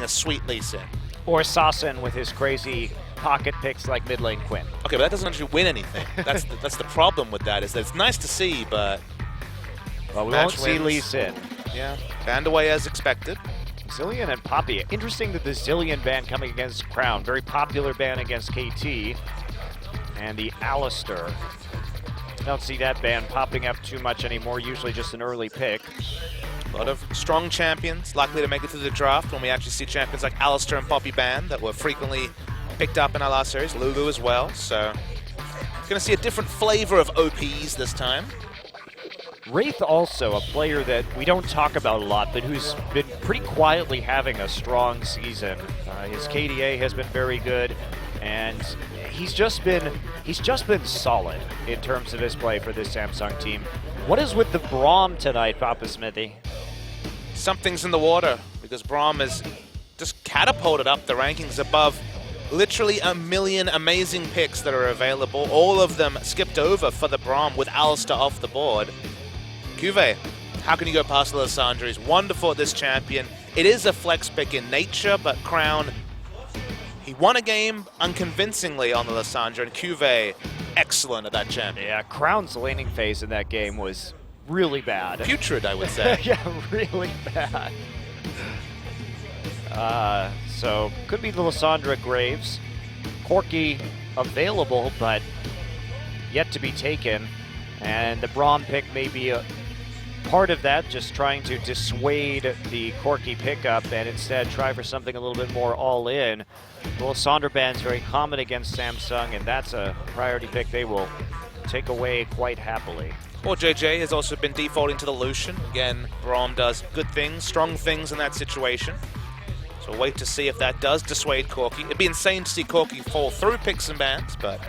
a sweet Lee Sin. Or Sassen with his crazy pocket picks like mid lane Quinn. Okay, but that doesn't actually win anything. That's the problem with that, is that it's nice to see, but well, we won't see Lee Sin. Yeah, banned away as expected. Zilean and Poppy. Interesting that the Zilean ban coming against Crown. Very popular ban against KT. And the Alistair. Don't see that ban popping up too much anymore, usually just an early pick. A lot of strong champions likely to make it through the draft when we actually see champions like Alistair and Poppy banned that were frequently picked up in our last series, Lulu as well. So, going to see a different flavor of OPs this time. Wraith also a player that we don't talk about a lot, but who's been pretty quietly having a strong season. His KDA has been very good, and he's just been solid in terms of his play for this Samsung team. What is with the Braum tonight, Papa Smithy? Something's in the water, because Braum has just catapulted up the rankings above literally a million amazing picks that are available. All of them skipped over for the Braum with Alistair off the board. Cuvée, how can you go past Lysandre? He's wonderful at this champion. It is a flex pick in nature, but Crown, he won a game unconvincingly on the Lysandre, and Cuvée, excellent at that champion. Yeah, Crown's laning phase in that game was really bad. Putrid, I would say. Yeah, really bad. So, could be the Lysandre Graves. Corki available, but yet to be taken. And the Braum pick may be a part of that, just trying to dissuade the Corki pickup and instead try for something a little bit more all-in. The Lysandre ban is very common against Samsung, and that's a priority pick they will take away quite happily. Or JJ has also been defaulting to the Lucian. Again, Braum does good things, strong things in that situation. So wait to see if that does dissuade Corki. It'd be insane to see Corki fall through picks and bans, but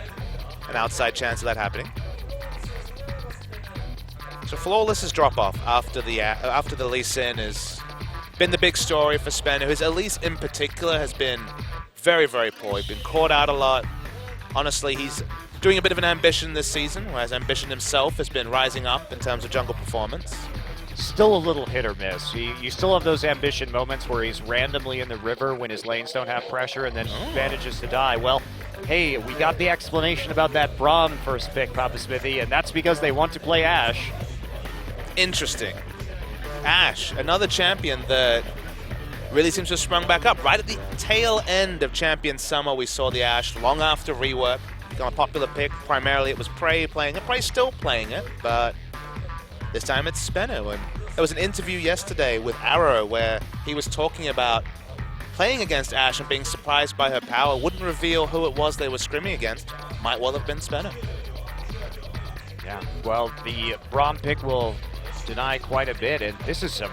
an outside chance of that happening. So Flawless's drop-off after the Lee Sin has been the big story for SBENU, who's Elise in particular has been very, very poor. He's been caught out a lot. Honestly, he's doing a bit of an ambition this season, whereas Ambition himself has been rising up in terms of jungle performance. Still a little hit or miss. You still have those Ambition moments where he's randomly in the river when his lanes don't have pressure and then manages to die. Well, hey, we got the explanation about that Braum first pick, Papa Smithy, and that's because they want to play Ashe. Interesting. Ashe, another champion that really seems to have sprung back up. Right at the tail end of Champion Summer, we saw the Ashe long after rework. Become a popular pick. Primarily it was Prey playing it. Prey's still playing it, but this time it's SBENU. And there was an interview yesterday with Arrow where he was talking about playing against Ashe and being surprised by her power. Wouldn't reveal who it was they were scrimming against. Might well have been SBENU. Yeah, well, the Braum pick will deny quite a bit, and this is some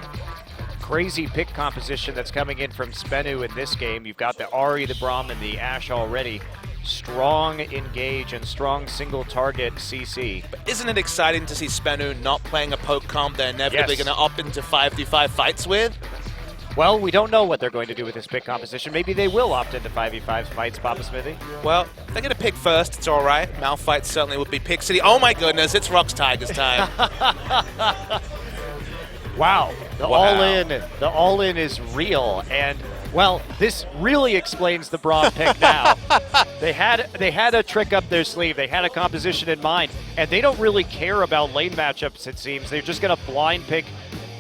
crazy pick composition that's coming in from SBENU in this game. You've got the Ahri, the Braum, and the Ashe already. Strong engage and strong single target CC. But isn't it exciting to see SBENU not playing a poke comp they're inevitably going to opt into 5v5 fights with? Well, we don't know what they're going to do with this pick composition. Maybe they will opt into 5v5 fights, Papa Smithy. Well, they're going to pick first. It's all right. Malphite certainly would be Pick City. Oh my goodness, it's Rox Tigers time. Wow. The all-in is real. And, well, this really explains the Braum pick now. They had a trick up their sleeve. They had a composition in mind. And they don't really care about lane matchups, it seems. They're just going to blind pick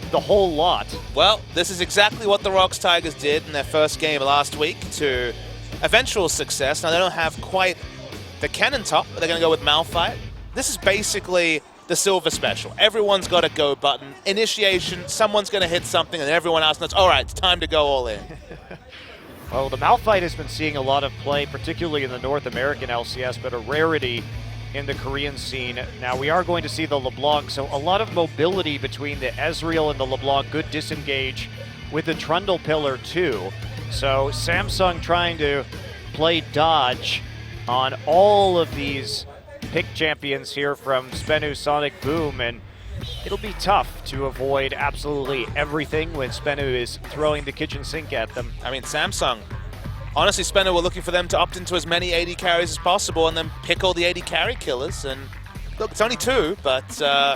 the whole lot. Well, this is exactly what the Rox Tigers did in their first game last week to eventual success. Now, they don't have quite the cannon top, but they're going to go with Malphite. This is basically the silver special. Everyone's got a go button. Initiation, someone's going to hit something, and everyone else knows, all right, it's time to go all in. Well, the Malphite has been seeing a lot of play, particularly in the North American LCS, but a rarity in the Korean scene. Now, we are going to see the LeBlanc, so a lot of mobility between the Ezreal and the LeBlanc. Good disengage with the Trundle Pillar, too. So Samsung trying to play dodge on all of these pick champions here from SBENU Sonicboom, and it'll be tough to avoid absolutely everything when SBENU is throwing the kitchen sink at them. I mean, Samsung, honestly, SBENU were looking for them to opt into as many AD carries as possible and then pick all the AD carry killers. And look, it's only two, but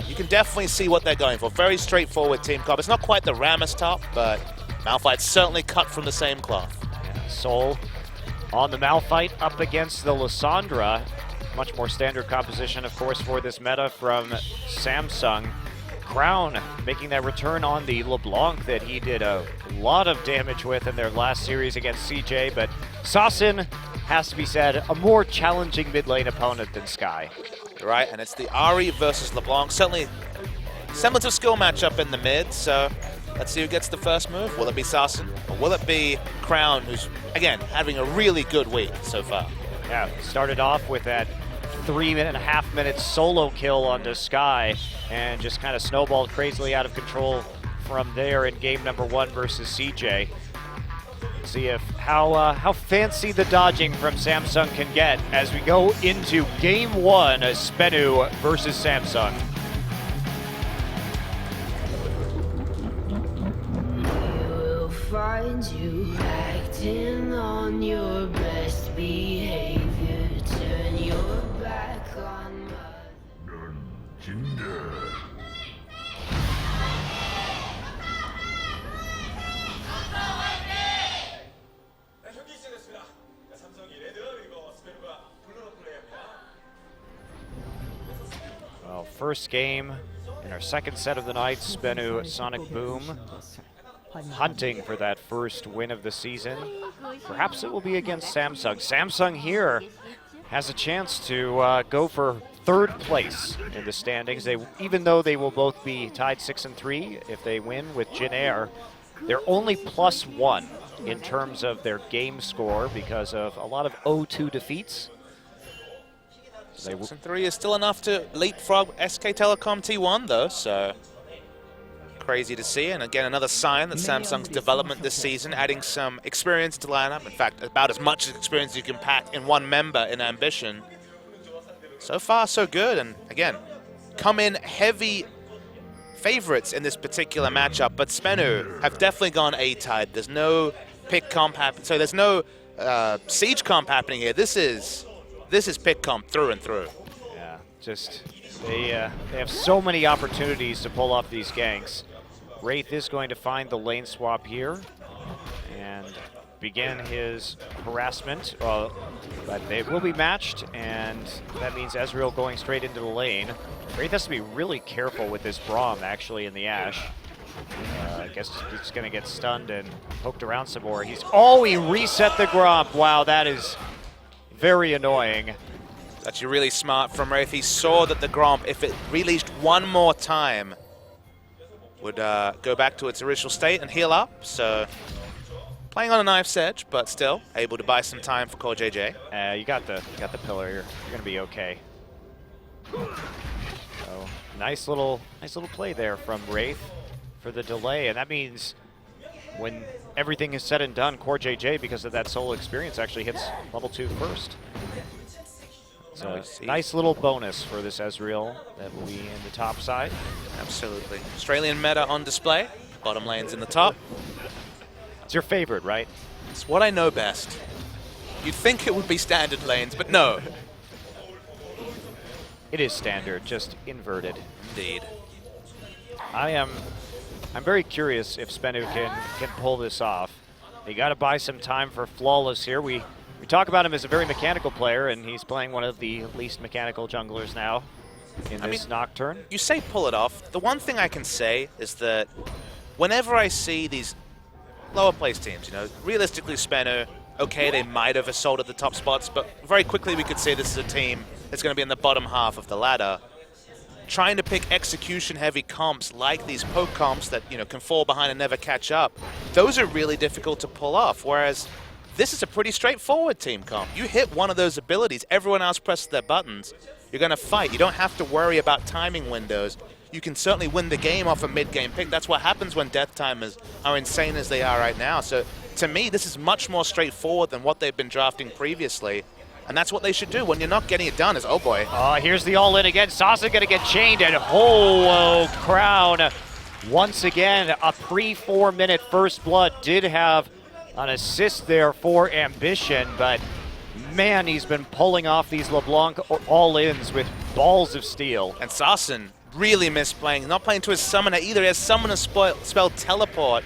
you can definitely see what they're going for. Very straightforward team comp. It's not quite the Rammus top, but Malphite certainly cut from the same cloth. Yeah, Soul on the Malphite up against the Lysandra. Much more standard composition, of course, for this meta from Samsung. Crown making that return on the LeBlanc that he did a lot of damage with in their last series against CJ, but Sasin, has to be said, a more challenging mid lane opponent than Sky. Right, and it's the Ahri versus LeBlanc. Certainly semblance of skill matchup in the mid, so let's see who gets the first move. Will it be Sasin, or will it be Crown, who's, again, having a really good week so far? Yeah, started off with that 3.5 minute solo kill onto Sky and just kind of snowballed crazily out of control from there in game number 1 versus CJ. See if how fancy the dodging from Samsung can get as we go into game 1, SBENU versus Samsung. We'll find you acting on your best behavior. Turn your back on my... Well, first game in our second set of the night, SBENU Sonicboom hunting for that first win of the season. Perhaps it will be against Samsung. Samsung here has a chance to go for third place in the standings. Even though they will both be tied 6-3 if they win with Jin Air, they're only +1 in terms of their game score because of a lot of 0-2 defeats. 6-3 is still enough to leapfrog SK Telecom T1 though, so crazy to see. And again, another sign that Samsung's development this season, adding some experience to lineup. In fact, about as much experience as you can pack in one member in Ambition. So far, so good. And again, come in heavy favorites in this particular matchup, but SBENU have definitely gone A-tied. There's no pick comp happening, so there's no siege comp happening here. This is pick comp through and through. Yeah, just they have so many opportunities to pull off these ganks. Wraith is going to find the lane swap here and begin his harassment, but they will be matched, and that means Ezreal going straight into the lane. Wraith has to be really careful with this Braum actually in the Ashe. I guess he's going to get stunned and poked around some more. He reset the Gromp. Wow, that is very annoying. That's actually really smart from Wraith. He saw that the Gromp, if it released one more time, would go back to its original state and heal up. So playing on a knife's edge, but still able to buy some time for Core JJ. You got the pillar here. You're gonna be okay. So nice little play there from Wraith for the delay, and that means when everything is said and done, Core JJ, because of that solo experience, actually hits level 2 first. So nice little bonus for this Ezreal that will be in the top side. Absolutely. Australian meta on display. Bottom lane's in the top. It's your favorite, right? It's what I know best. You'd think it would be standard lanes, but no. It is standard, just inverted. Indeed. I'm very curious if SBENU can pull this off. They got to buy some time for Flawless here. We talk about him as a very mechanical player, and he's playing one of the least mechanical junglers now in this Nocturne. You say pull it off. The one thing I can say is that whenever I see these lower place teams, you know, realistically SBENU, okay, they might have assaulted the top spots, but very quickly we could say this is a team that's going to be in the bottom half of the ladder. Trying to pick execution-heavy comps like these poke comps that, you know, can fall behind and never catch up, those are really difficult to pull off, whereas this is a pretty straightforward team comp. You hit one of those abilities, everyone else presses their buttons, you're going to fight. You don't have to worry about timing windows. You can certainly win the game off a mid-game pick. That's what happens when death timers are insane as they are right now. So to me, this is much more straightforward than what they've been drafting previously. And that's what they should do when you're not getting it done is, oh boy. Here's the all-in again. Sasa gonna get chained, and Crown once again, a pre-4 minute first blood. Did have an assist there for Ambition, but man, he's been pulling off these LeBlanc all-ins with balls of steel. And Sasin really misplaying, not playing to his summoner either. He has summoner spell teleport.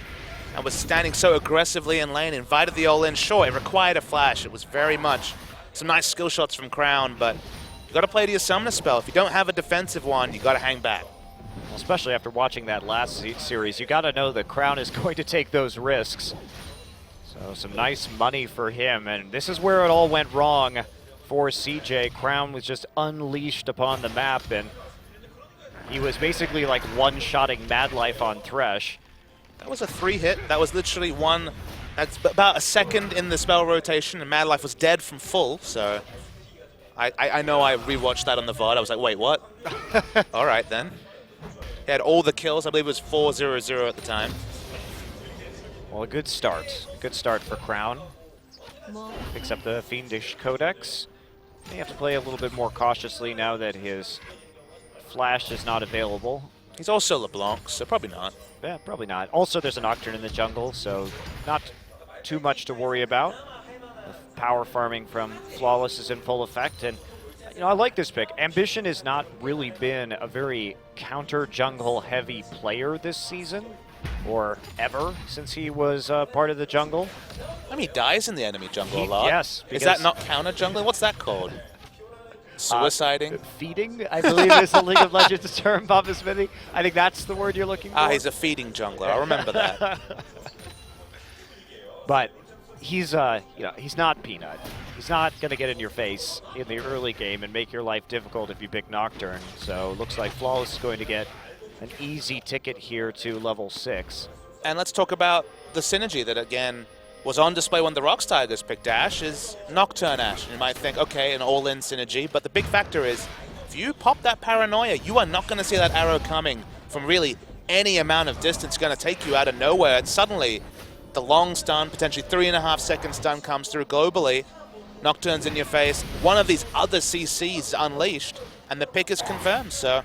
and was standing so aggressively in lane, invited the all-in. Sure, it required a flash. It was very much some nice skill shots from Crown, but you got to play to your summoner spell. If you don't have a defensive one, you got to hang back. Especially after watching that last series, you got to know that Crown is going to take those risks. So some nice money for him, and this is where it all went wrong for CJ. Crown was just unleashed upon the map, and he was basically like one-shotting Madlife on Thresh. That was a 3-hit. That was literally one. That's about a second in the spell rotation, and Madlife was dead from full, so I know I rewatched that on the VOD. I was like, wait, what? All right, then. He had all the kills. I believe it was 4-0-0 at the time. Well, a good start. Good start for Crown. Picks up the Fiendish Codex. May have to play a little bit more cautiously now that his flash is not available. He's also LeBlanc, so probably not. Yeah, probably not. Also, there's a Nocturne in the jungle, so not too much to worry about. The power farming from Flawless is in full effect, and you know, I like this pick. Ambition has not really been a very counter-jungle heavy player this season, or ever since he was part of the jungle. I mean, he dies in the enemy jungle a lot. Yes. Is that not counter-jungling? What's that called? Suiciding? Feeding, I believe, is the League of Legends term, Papa Smithy. I think that's the word you're looking for. Ah, he's a feeding jungler. I remember that. But he's, you know, he's not Peanut. He's not going to get in your face in the early game and make your life difficult if you pick Nocturne. So looks like Flawless is going to get an easy ticket here to level 6. And let's talk about the synergy that, again, was on display when the Rocks Tigers picked Ashe is Nocturne Ashe. And you might think, okay, an all-in synergy, but the big factor is if you pop that Paranoia, you are not going to see that arrow coming from really any amount of distance going to take you out of nowhere. And suddenly, the long stun, potentially 3.5-second stun comes through globally. Nocturne's in your face. One of these other CCs unleashed, and the pick is confirmed. So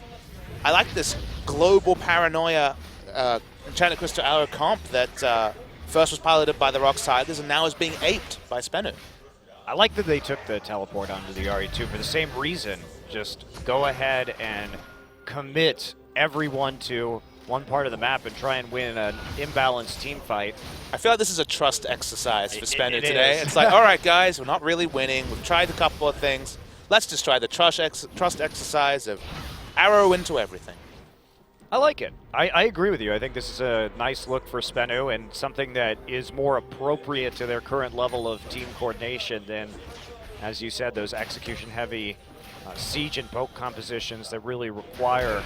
I like this global Paranoia Enchanted Crystal Arrow comp that first was piloted by the Rocks Tigers and now is being aped by SBENU. I like that they took the teleport onto the RE2 for the same reason. Just go ahead and commit everyone to one part of the map and try and win an imbalanced team fight. I feel like this is a trust exercise for SBENU it today. is. It's like, all right, guys, we're not really winning. We've tried a couple of things. Let's just try the trust exercise of arrow into everything. I like it. I agree with you. I think this is a nice look for SBENU and something that is more appropriate to their current level of team coordination than, as you said, those execution-heavy siege and poke compositions that really require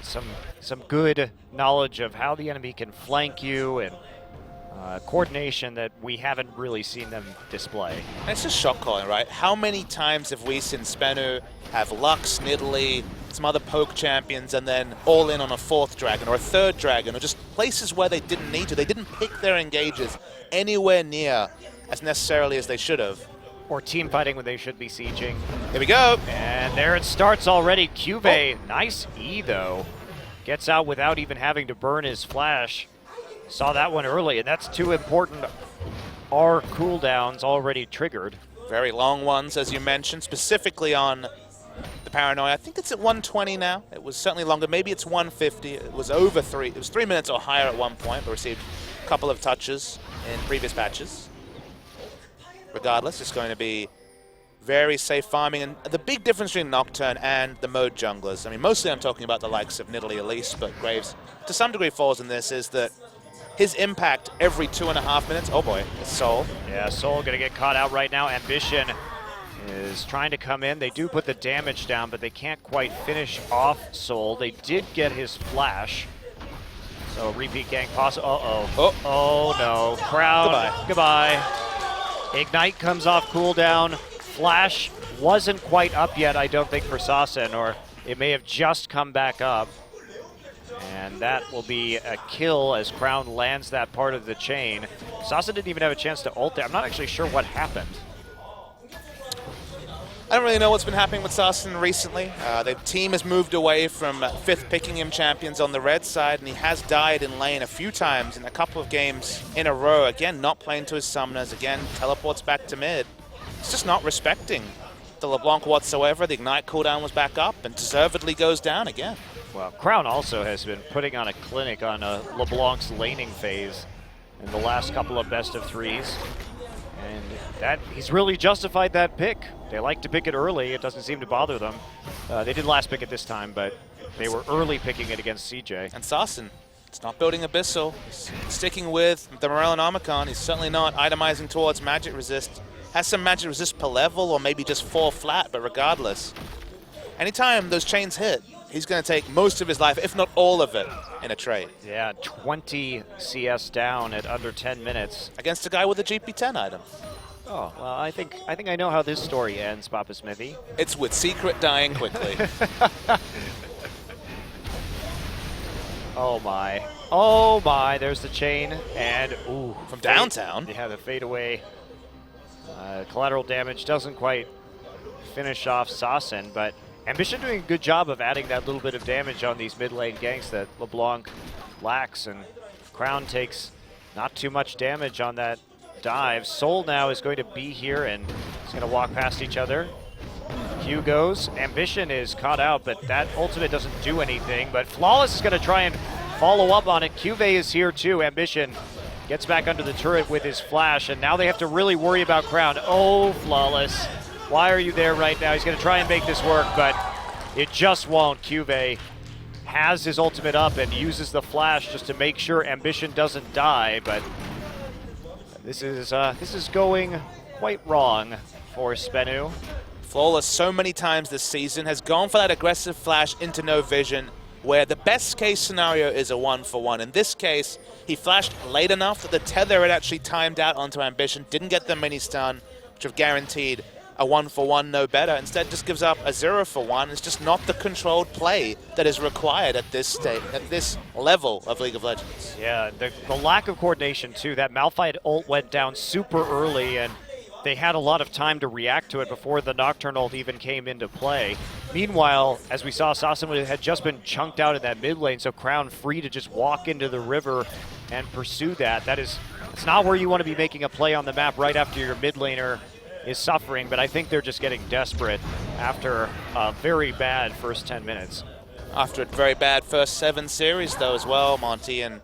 some good knowledge of how the enemy can flank you and coordination that we haven't really seen them display. And it's just shot calling, right? How many times have we seen SBENU have Lux, Nidalee, some other poke champions, and then all in on a 4th dragon or a 3rd dragon, or just places where they didn't need to. They didn't pick their engages anywhere near as necessarily as they should have. Or team fighting when they should be sieging. Here we go. And there it starts already. Cuvee, nice E though. Gets out without even having to burn his flash. Saw that one early, and that's 2 important R cooldowns already triggered. Very long ones, as you mentioned, specifically on the Paranoia. I think it's at 120 now. It was certainly longer. Maybe it's 150. It was over 3. It was 3 minutes or higher at one point, but received a couple of touches in previous patches. Regardless, it's going to be very safe farming. And the big difference between Nocturne and the mode junglers, I mean, mostly I'm talking about the likes of Nidalee Elise, but Graves to some degree falls in this, is that his impact every 2.5 minutes. Oh boy, it's Soul. Yeah, Soul gonna get caught out right now. Ambition is trying to come in. They do put the damage down, but they can't quite finish off Soul. They did get his flash. So repeat gang possible. Uh-oh. Oh no. Crowd. Goodbye. Ignite comes off cooldown. Flash wasn't quite up yet, I don't think, for Sasen, or it may have just come back up. And that will be a kill as Crown lands that part of the chain. Sasen didn't even have a chance to ult there. I'm not actually sure what happened. I don't really know what's been happening with Sasen recently. The team has moved away from 5th picking him champions on the red side, and he has died in lane a few times in a couple of games in a row. Again, not playing to his summoners. Again, teleports back to mid. He's just not respecting the LeBlanc whatsoever. The Ignite cooldown was back up and deservedly goes down again. Well, Crown also has been putting on a clinic on LeBlanc's laning phase. in the last couple of best of threes. And that he's really justified that pick. They like to pick it early. It doesn't seem to bother them. They did last pick it this time, but they were early picking it against CJ. And Sassen, it's not building Abyssal. He's sticking with the Morellonomicon. He's certainly not itemizing towards magic resist. Has some magic resist per level, or maybe just 4 flat, but regardless. Anytime those chains hit, he's going to take most of his life, if not all of it, in a trade. Yeah, 20 CS down at under 10 minutes. Against a guy with a GP10 item. Oh, well, I think I know how this story ends, Papa Smithy. It's with Secret dying quickly. Oh my. Oh my, there's the chain. And, ooh. From downtown? Yeah, the fadeaway. Collateral damage doesn't quite finish off Sassen, but Ambition doing a good job of adding that little bit of damage on these mid lane ganks that LeBlanc lacks, and Crown takes not too much damage on that dive. Soul now is going to be here and is going to walk past each other. Q goes. Ambition is caught out, but that ultimate doesn't do anything. But Flawless is going to try and follow up on it. Cuvée is here too. Ambition gets back under the turret with his flash, and now they have to really worry about Crown. Oh, Flawless. Why are you there right now? He's going to try and make this work, but it just won't. Cuvée has his ultimate up and uses the flash just to make sure Ambition doesn't die, but this is going quite wrong for SBENU. Flawless so many times this season has gone for that aggressive flash into no vision, where the best case scenario is a 1-for-1. In this case, he flashed late enough that the tether had actually timed out onto Ambition, didn't get the mini stun, which have guaranteed a 1-for-1 no better. Instead just gives up a 0-for-1. It's just not the controlled play that is required at this state, at this level of League of Legends. Yeah, the lack of coordination too. That Malphite ult went down super early, and they had a lot of time to react to it before the Nocturne ult even came into play. Meanwhile, as we saw, Sassen had just been chunked out in that mid lane, so Crown free to just walk into the river and pursue that. It's not where you want to be making a play on the map right after your mid laner is suffering, but I think they're just getting desperate after a very bad first 10 minutes. After a very bad first 7 series though as well, Monty, and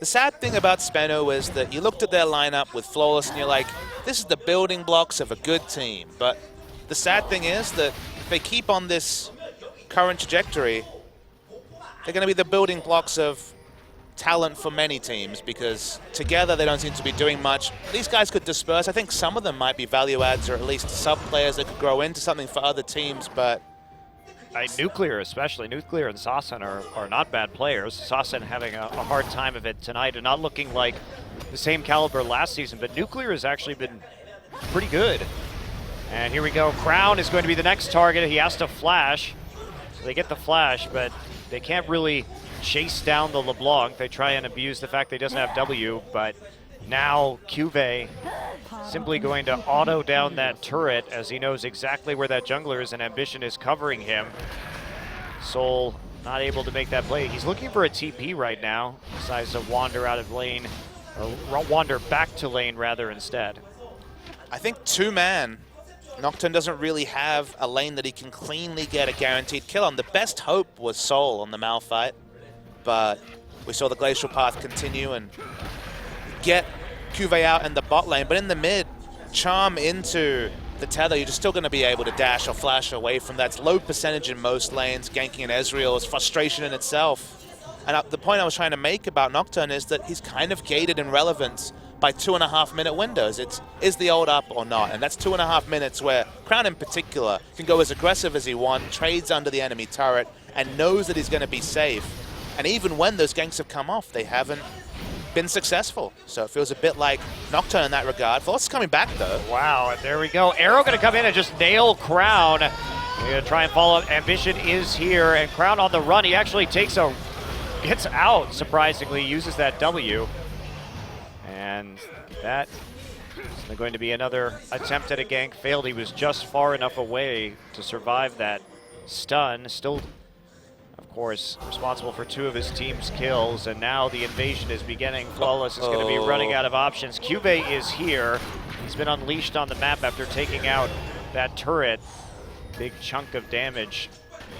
the sad thing about SBENU is that you looked at their lineup with Flawless and you're like, this is the building blocks of a good team. But the sad thing is that if they keep on this current trajectory, they're going to be the building blocks of talent for many teams, because together they don't seem to be doing much. These guys could disperse. I think some of them might be value adds or at least sub players that could grow into something for other teams, but Nuclear especially. Nuclear and Sassen are not bad players. Sassen having a hard time of it tonight and not looking like the same caliber last season, but Nuclear has actually been pretty good. And here we go. Crown is going to be the next target. He has to flash. So they get the flash, but they can't really chase down the LeBlanc. They try and abuse the fact that he doesn't have W, but now Cuvée simply going to auto down that turret as he knows exactly where that jungler is, and Ambition is covering him. Soul not able to make that play. He's looking for a TP right now. Decides to wander out of lane, or wander back to lane rather instead. I think 2-man, Nocturne doesn't really have a lane that he can cleanly get a guaranteed kill on. The best hope was Soul on the Malphite, but we saw the Glacial Path continue and get Cuvée out in the bot lane, but in the mid, charm into the tether, you're just still going to be able to dash or flash away from that. It's low percentage in most lanes. Ganking an Ezreal is frustration in itself. And the point I was trying to make about Nocturne is that he's kind of gated in relevance by 2.5-minute windows. Is the ult up or not? And that's 2.5 minutes where Crown in particular can go as aggressive as he wants, trades under the enemy turret, and knows that he's going to be safe. And even when those ganks have come off, they haven't been successful. So it feels a bit like Nocturne in that regard. Flawless coming back though. Wow, and there we go. Arrow gonna come in and just nail Crown. We're gonna try and follow up. Ambition is here, and Crown on the run. He actually gets out, surprisingly, uses that W. And that is going to be another attempt at a gank. Failed. He was just far enough away to survive that stun. Still, of course, responsible for 2 of his team's kills, and now the invasion is beginning. Flawless is going to be running out of options. Cuvée is here. He's been unleashed on the map after taking out that turret. Big chunk of damage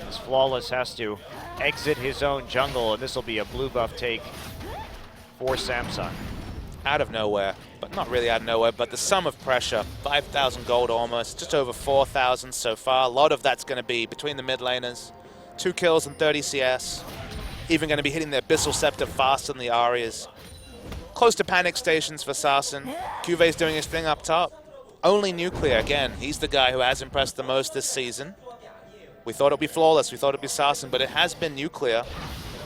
as Flawless has to exit his own jungle, and this will be a blue buff take for Samsung. out of nowhere, but not really out of nowhere, but the sum of pressure, 5,000 gold almost, just over 4,000 so far. A lot of that's going to be between the mid laners. 2 kills and 30 CS. Even going to be hitting the Abyssal Scepter faster than the Arias. Close to panic stations for Sarsen. Cuvé's doing his thing up top. Only Nuclear, again, he's the guy who has impressed the most this season. We thought it would be Flawless, we thought it would be Sarsen, but it has been Nuclear.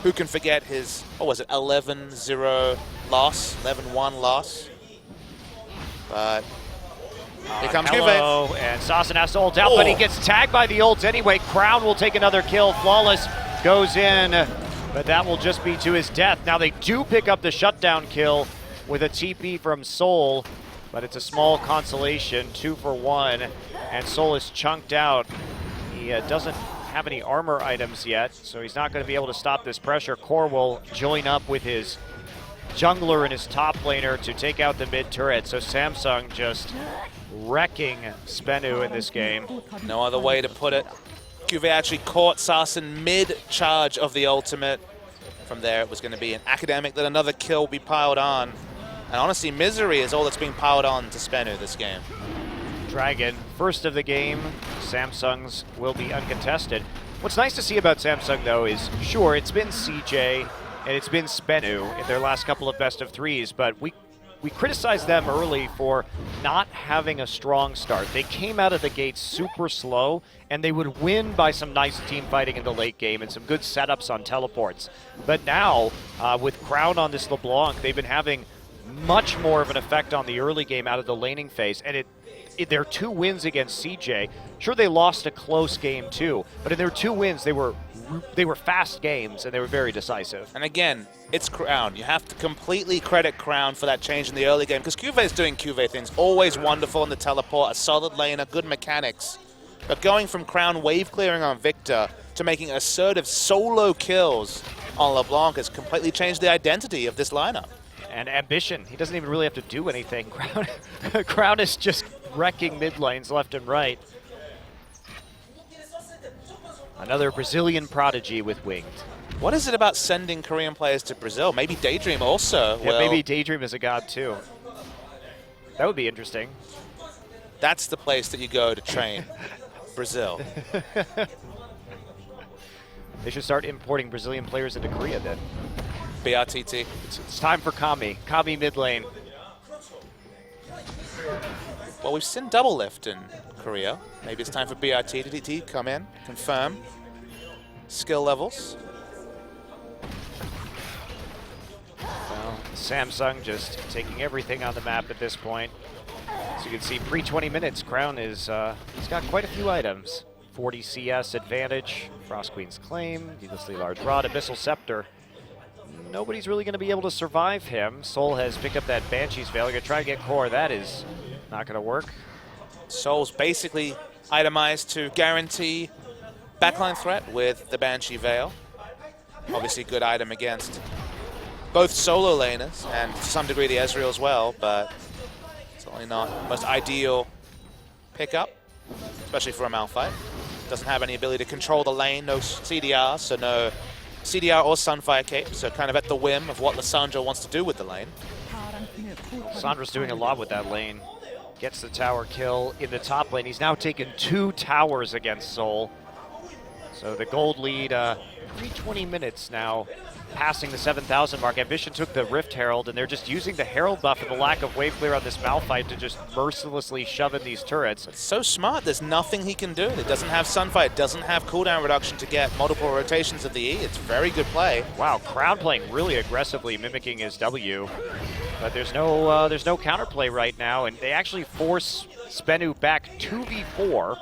Who can forget his, what was it, 11-0 loss, 11-1 loss? But here comes Hello, Cuvé. and Sarsen has to ult out, but he gets tagged by the ult anyway. Crown will take another kill. Flawless goes in, but that will just be to his death. Now they do pick up the shutdown kill with a TP from Soul, but it's a small consolation, 2 for 1, and Soul is chunked out. He doesn't have any armor items yet, so he's not going to be able to stop this pressure. Core will join up with his jungler and his top laner to take out the mid turret. So Samsung just wrecking SBENU in this game. No other way to put it. Cuvé actually caught Sarsen mid-charge of the ultimate. From there, it was going to be an academic that another kill will be piled on. And honestly, misery is all that's being piled on to SBENU this game. Dragon, first of the game. Samsung's will be uncontested. What's nice to see about Samsung, though, is sure, it's been CJ and it's been SBENU in their last couple of best of threes, but we criticized them early for not having a strong start. They came out of the gate super slow, and they would win by some nice team fighting in the late game and some good setups on teleports. But now, with Crown on this LeBlanc, they've been having much more of an effect on the early game out of the laning phase, and their 2 wins against CJ, sure they lost a close game too, but in their 2 wins they were fast games and they were very decisive. And again, it's Crown. You have to completely credit Crown for that change in the early game, because Cuvé's doing Cuvé things, always wonderful in the teleport, a solid laner, good mechanics. But going from Crown wave clearing on Victor to making assertive solo kills on LeBlanc has completely changed the identity of this lineup. And ambition, he doesn't even really have to do anything. Crown is just wrecking mid lanes left and right. Another Brazilian prodigy with Winged. What is it about sending Korean players to Brazil? Maybe Daydream also. Yeah, maybe Daydream is a god too. That would be interesting. That's the place that you go to train. Brazil. They should start importing Brazilian players into Korea then. BRTT. It's time for Kami. Kami mid lane. Well, we've seen double lift in Korea. Maybe it's time for BRTT to come in, confirm skill levels. Well, Samsung just taking everything on the map at this point. As you can see, pre-20 minutes, Crown is he's got quite a few items. 40 CS advantage, Frost Queen's Claim, needlessly large rod, Abyssal Scepter. Nobody's really going to be able to survive him. Soul has picked up that Banshee's Veil. Going to try to get core. That is not going to work. Soul's basically itemized to guarantee backline threat with the Banshee Veil. Obviously good item against both solo laners and to some degree the Ezreal as well, but it's certainly not the most ideal pickup, especially for a Malphite. Doesn't have any ability to control the lane, no CDR, so no CDR or Sunfire Cape, so kind of at the whim of what Lissandra wants to do with the lane. Sandra's doing a lot with that lane. Gets the tower kill in the top lane. He's now taken 2 towers against Soul. So the gold lead, pre-20 minutes now, passing the 7,000 mark. Ambition took the Rift Herald, and they're just using the Herald buff and the lack of wave clear on this Malphite to just mercilessly shove in these turrets. It's so smart, there's nothing he can do. It doesn't have Sunfire, it doesn't have cooldown reduction to get multiple rotations of the E. It's very good play. Wow, Crown playing really aggressively, mimicking his W. But there's no counterplay right now, and they actually force SBENU back 2v4.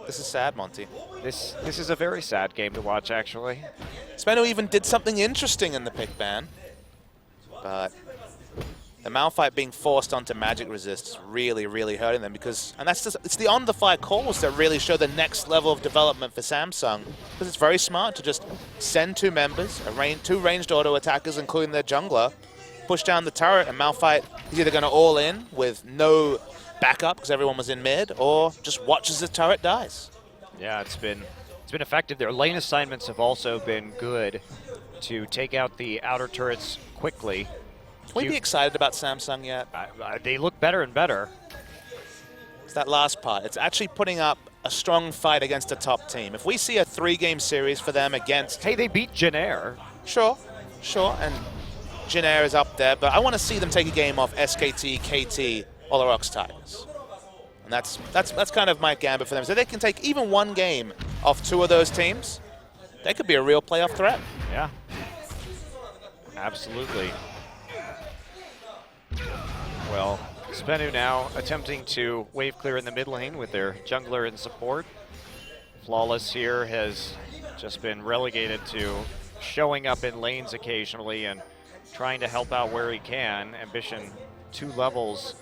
This is sad, Monty. This is a very sad game to watch, actually. SBENU even did something interesting in the pick ban, but the Malphite being forced onto magic resist is really, really hurting them because, and that's just, it's the on-the-fly calls that really show the next level of development for Samsung, because it's very smart to just send 2 members, 2 ranged auto attackers, including their jungler, push down the turret, and Malphite is either going to all in with no backup because everyone was in mid, or just watch as the turret dies. Yeah, it's been effective. Their lane assignments have also been good. to take out the outer turrets quickly. Can we be excited about Samsung yet? They look better and better. It's that last part. It's actually putting up a strong fight against a top team. If we see a 3-game series for them against... Hey, they beat Jinair. Sure, and Jinair is up there, but I want to see them take a game off SKT, KT, or the Rocks Tigers. And that's kind of my gambit for them. So they can take even one game off 2 of those teams, they could be a real playoff threat. Yeah, absolutely. Well, SBENU now attempting to wave clear in the mid lane with their jungler in support. Flawless here has just been relegated to showing up in lanes occasionally and trying to help out where he can. Ambition 2 levels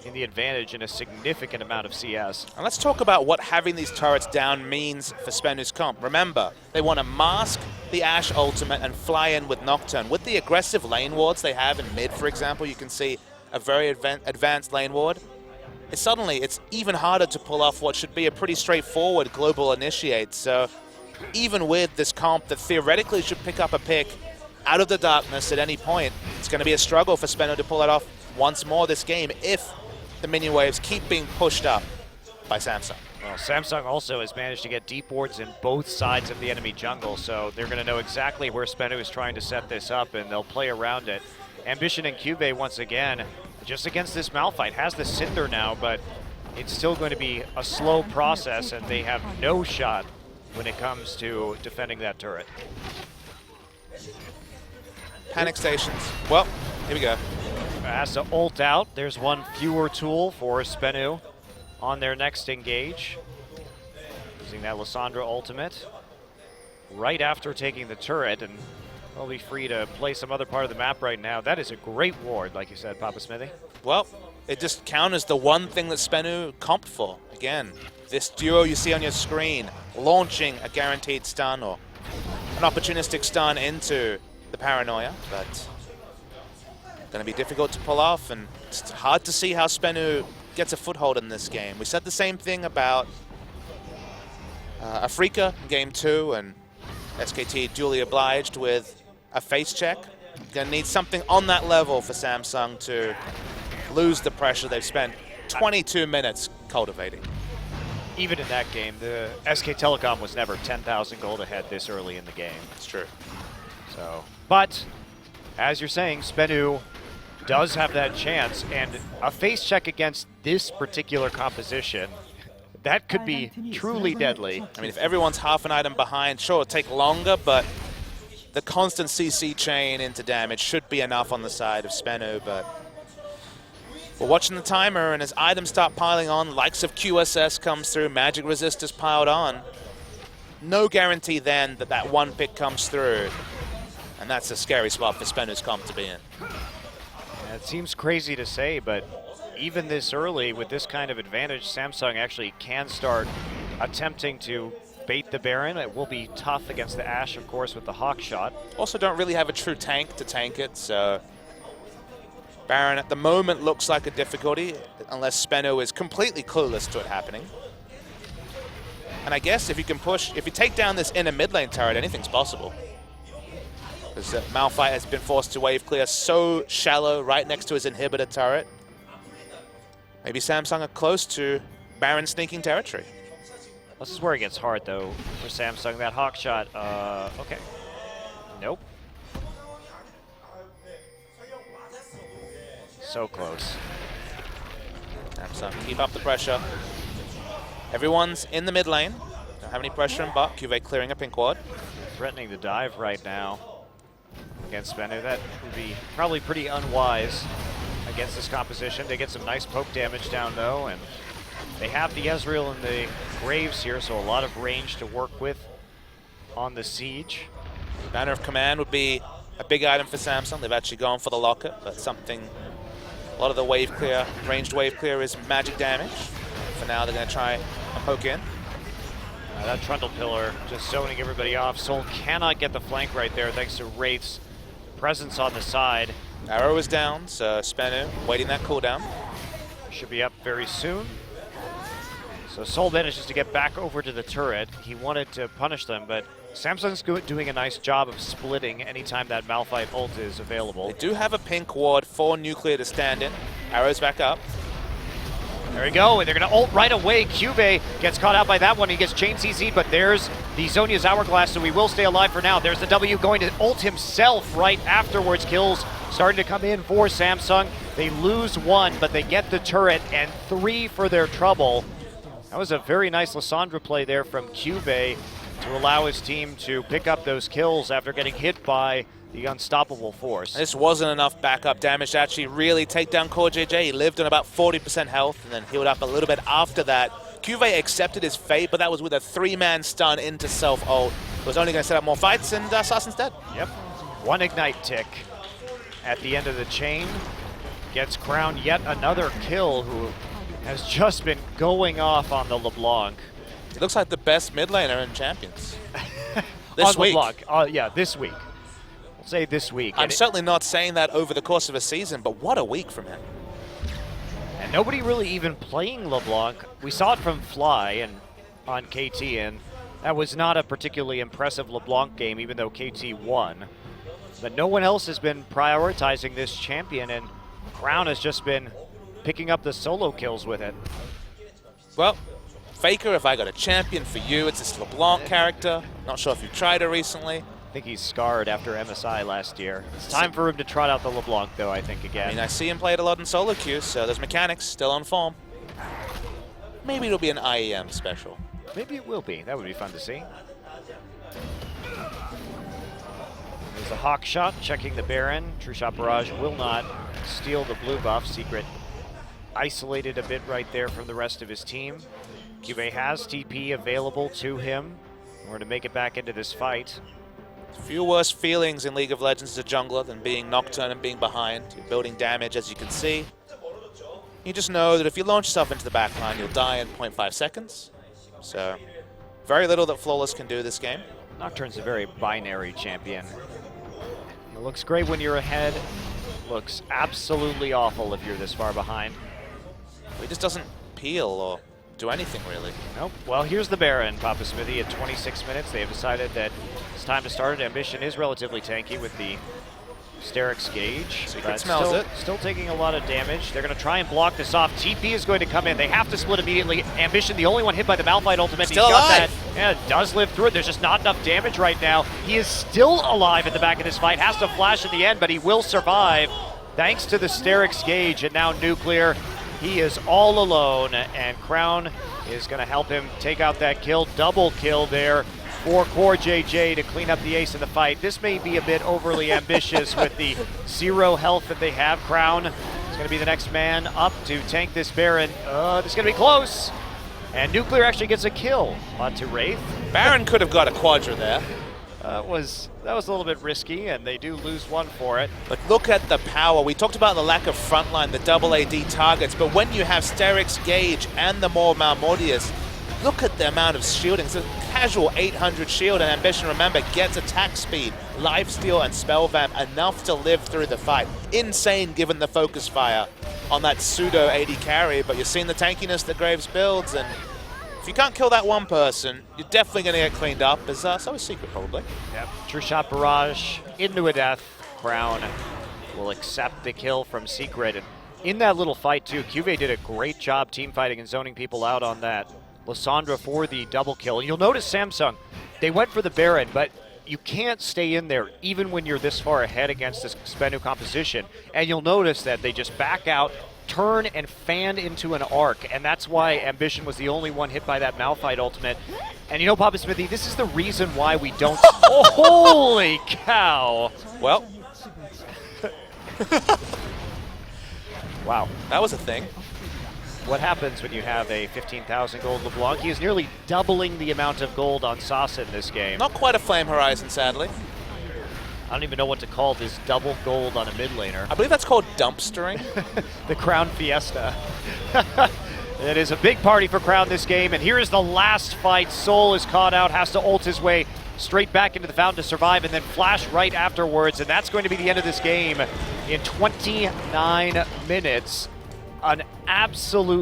in the advantage in a significant amount of CS. And let's talk about what having these turrets down means for SBENU's comp. Remember, they want to mask the Ashe ultimate and fly in with Nocturne. With the aggressive lane wards they have in mid, for example, you can see a very advanced lane ward. It's even harder to pull off what should be a pretty straightforward global initiate. So even with this comp that theoretically should pick up a pick out of the darkness at any point, it's going to be a struggle for SBENU to pull it off once more this game if the minion waves keep being pushed up by Samsung. Well, Samsung also has managed to get deep wards in both sides of the enemy jungle, so they're going to know exactly where SBENU is trying to set this up, and they'll play around it. Ambition and Cube once again, just against this Malphite, has the Cinder now, but it's still going to be a slow process, and they have no shot when it comes to defending that turret. Panic stations. Well, here we go. Has to ult out. There's one fewer tool for SBENU on their next engage. Using that Lissandra ultimate right after taking the turret, and they'll be free to play some other part of the map right now. That is a great ward, like you said, Papa Smithy. Well, it just counters the one thing that SBENU comped for. Again, this duo you see on your screen, launching a guaranteed stun or an opportunistic stun into the Paranoia, but going to be difficult to pull off, and it's hard to see how SBENU gets a foothold in this game. We said the same thing about Afrika in Game 2, and SKT duly obliged with a face check. Going to need something on that level for Samsung to lose the pressure they've spent 22 minutes cultivating. Even in that game, the SK Telecom was never 10,000 gold ahead this early in the game. It's true. So, but as you're saying, SBENU does have that chance, and a face check against this particular composition, that could be truly deadly. I mean, if everyone's half an item behind, sure, it'll take longer, but the constant CC chain into damage should be enough on the side of SBENU, but we're watching the timer, and as items start piling on, likes of QSS comes through, Magic Resist is piled on. No guarantee then that that one pick comes through, and that's a scary spot for SBENU's comp to be in. Yeah, it seems crazy to say, but even this early with this kind of advantage, Samsung actually can start attempting to bait the Baron. It will be tough against the Ashe, of course, with the Hawk shot. Also don't really have a true tank to tank it, so Baron at the moment looks like a difficulty, unless SBENU is completely clueless to it happening. And I guess if you can push, if you take down this inner mid lane turret, anything's possible. Because Malphite has been forced to wave clear so shallow right next to his inhibitor turret. Maybe Samsung are close to Baron sneaking territory. This is where it gets hard, though, for Samsung. That Hawk shot, okay. Nope. So close. Samsung keep up the pressure. Everyone's in the mid lane. Don't have any pressure in bot. Cuvée clearing a pink ward. Threatening to dive right now against SBENU. That would be probably pretty unwise against this composition. They get some nice poke damage down, though, and they have the Ezreal and the Graves here, so a lot of range to work with on the siege. Banner of Command would be a big item for Samsung. They've actually gone for the locket, but something, a lot of the wave clear, ranged wave clear is magic damage. For now, they're going to try and poke in. That Trundle Pillar just zoning everybody off. Soul cannot get the flank right there thanks to Wraith's presence on the side. Arrow is down, so SBENU waiting that cooldown. Should be up very soon. So Soul manages to get back over to the turret. He wanted to punish them, but Samsung's doing a nice job of splitting anytime that Malphite ult is available. They do have a pink ward for Nuclear to stand in. Arrows back up. There we go, and they're going to ult right away. Cube gets caught out by that one. He gets chain CC'd, but there's the Zhonya's Hourglass, so we will stay alive for now. There's the W going to ult himself right afterwards. Kills starting to come in for Samsung. They lose 1, but they get the turret, and 3 for their trouble. That was a very nice Lissandra play there from Cube to allow his team to pick up those kills after getting hit by the unstoppable force. This wasn't enough backup damage to actually really take down Core JJ. He lived on about 40% health and then healed up a little bit after that. Cuvée accepted his fate, but that was with a 3-man stun into self-ult. Was only going to set up more fights, and Assassin's dead. Yep. 1 ignite tick at the end of the chain. Gets crowned yet another kill, who has just been going off on the LeBlanc. He looks like the best mid laner in Champions. This week. LeBlanc. Yeah, this week. We'll say this week. I'm certainly not saying that over the course of a season, but what a week from him. And nobody really even playing LeBlanc. We saw it from Fly and on KT, and that was not a particularly impressive LeBlanc game, even though KT won. But no one else has been prioritizing this champion, and Crown has just been picking up the solo kills with it. Well, Faker, if I got a champion for you, it's this LeBlanc character. Not sure if you've tried her recently. I think he's scarred after MSI last year. It's time for him to trot out the LeBlanc, though, I think, again. I mean, I see him play it a lot in solo queues, so there's mechanics still on form. Maybe it'll be an IEM special. Maybe it will be. That would be fun to see. There's a Hawk shot, checking the Baron. True Shot Barrage will not steal the blue buff. Secret isolated a bit right there from the rest of his team. Cube has TP available to him in order to make it back into this fight. Few worse feelings in League of Legends as a jungler than being Nocturne and being behind. You're building damage, as you can see. You just know that if you launch yourself into the backline, you'll die in 0.5 seconds. So, very little that Flawless can do this game. Nocturne's a very binary champion. It looks great when you're ahead. Looks absolutely awful if you're this far behind. He just doesn't peel or do anything, really. Nope. Well, here's the Baron, Papa Smithy. At 26 minutes, they have decided that it's time to start it. Ambition is relatively tanky with the Sterix Gauge. Secret smells it. Still taking a lot of damage. They're going to try and block this off. TP is going to come in. They have to split immediately. Ambition, the only one hit by the Malphite ultimate. Still He's got alive. that. Yeah, does live through it. There's just not enough damage right now. He is still alive at the back of this fight. Has to flash at the end, but he will survive thanks to the Sterix Gauge. And now Nuclear, he is all alone, and Crown is going to help him take out that kill. Double kill there for Core JJ to clean up the ace in the fight. This may be a bit overly ambitious with the 0 health that they have. Crown is going to be the next man up to tank this Baron. This is going to be close. And Nuclear actually gets a kill onto Wraith. Baron could have got a Quadra there. That was a little bit risky, and they do lose 1 for it. But look at the power. We talked about the lack of frontline, the double AD targets, but when you have Sterix Gauge and the more Malmortius, look at the amount of shielding. It's a casual 800 shield, and Ambition, remember, gets attack speed, lifesteal, and spell vamp enough to live through the fight. Insane given the focus fire on that pseudo AD carry, but you're seeing the tankiness that Graves builds, and if you can't kill that one person, you're definitely going to get cleaned up. As so is Secret, probably. Yep. True Shot Barrage into a death. Crown will accept the kill from Secret. And in that little fight, too, Cuvée did a great job team fighting and zoning people out on that Lissandra for the double kill. You'll notice Samsung, they went for the Baron, but you can't stay in there even when you're this far ahead against this SBENU composition. And you'll notice that they just back out, turn and fan into an arc, and that's why Ambition was the only one hit by that Malphite ultimate. And you know, Papa Smithy, this is the reason why we don't... Oh, holy cow! Well. Wow. That was a thing. What happens when you have a 15,000 gold LeBlanc? He is nearly doubling the amount of gold on Sasa in this game. Not quite a Flame Horizon, sadly. I don't even know what to call this double gold on a mid laner. I believe that's called dumpstering. The Crown Fiesta. It is a big party for Crown this game, and here is the last fight. Soul is caught out, has to ult his way straight back into the fountain to survive, and then flash right afterwards, and that's going to be the end of this game in 29 minutes. An absolute